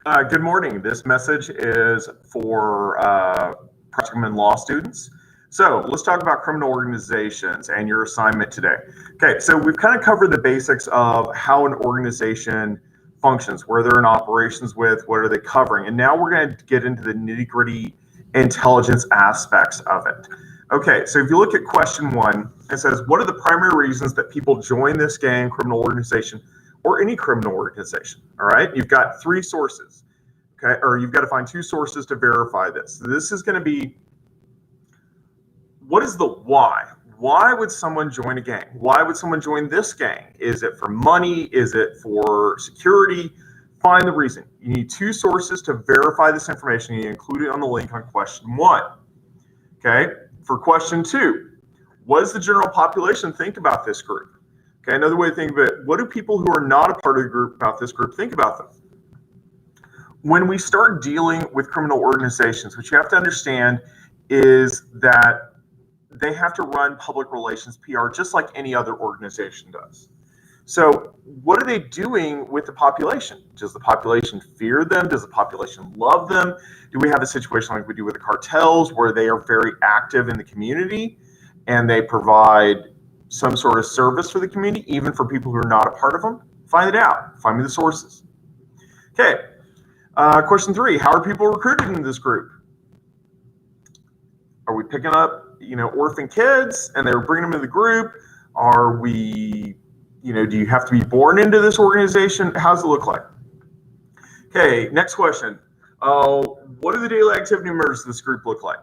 Good morning. This message is for practicum and law students. So let's talk about criminal organizations and your assignment today. Okay, so we've kind of covered the basics of how an organization functions, where they're in operations with, what are they covering, and now we're going to get into the nitty-gritty intelligence aspects of it. Okay, so if you look at question 1, it says, what are the primary reasons that people join this gang, criminal organization, or any criminal organization? All right, you've got 3 sources, okay, or you've got to find 2 sources to verify this. This is going to be, what is the why? Why would someone join a gang? Why would someone join this gang? Is it for money? Is it for security? Find the reason. You need 2 sources to verify this information. You include it on the link on question 1. Okay, for question 2, what does the general population think about this group? Okay, another way to think of it, what do people who are not a part of the group about this group think about them? When we start dealing with criminal organizations, what you have to understand is that they have to run public relations PR just like any other organization does. So what are they doing with the population? Does the population fear them? Does the population love them? Do we have a situation like we do with the cartels where they are very active in the community and they provide some sort of service for the community, even for people who are not a part of them? Find it out. Find me the sources. Okay. Question 3, how are people recruited into this group? Are we picking up, orphan kids and they're bringing them into the group? Are we, do you have to be born into this organization? How does it look like? Okay, next question. What do the daily activity members of this group look like?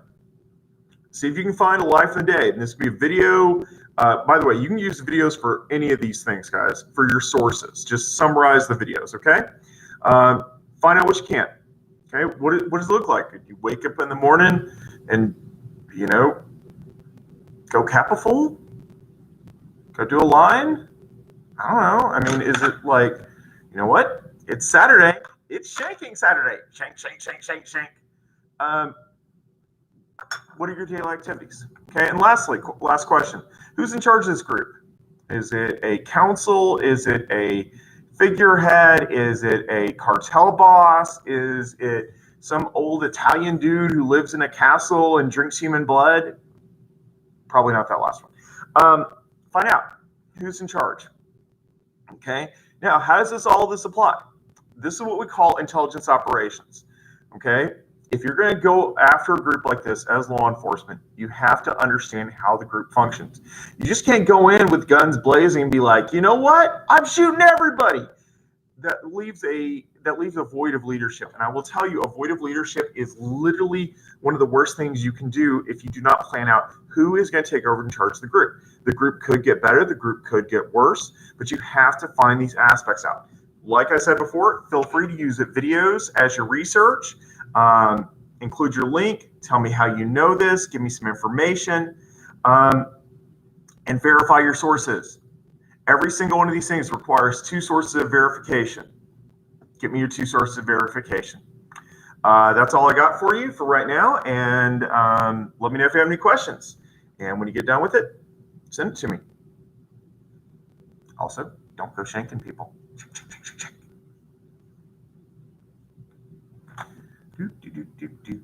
See if you can find a life in the day. And this would be a video. By the way, you can use videos for any of these things, guys, for your sources. Just summarize the videos, okay? Find out what you can. Okay, what does it look like? You wake up in the morning and, go cap a fool? Go do a line? I don't know. I mean, is it like, you know what? It's Saturday. It's shanking Saturday. Shank, shank, shank, shank, shank. What are your daily activities? Okay, and lastly, last question. Who's in charge of this group? Is it a council? Is it a figurehead? Is it a cartel boss? Is it some old Italian dude who lives in a castle and drinks human blood? Probably not that last one. Find out who's in charge. Okay, now how does all this apply? This is what we call intelligence operations. Okay, if you're going to go after a group like this as law enforcement, you have to understand how the group functions. You just can't go in with guns blazing and be like, you know what? I'm shooting everybody. That leaves a void of leadership. And I will tell you, a void of leadership is literally one of the worst things you can do if you do not plan out who is going to take over and charge the group. The group could get better, the group could get worse, but you have to find these aspects out. Like I said before, feel free to use videos as your research. Include your link, tell me how you know this, give me some information, and verify your sources. Every single one of these things requires 2 sources of verification. Get me your 2 sources of verification. That's all I got for you for right now, and let me know if you have any questions. And when you get done with it, send it to me. Also, don't go shanking people. Do, do, do, do, do.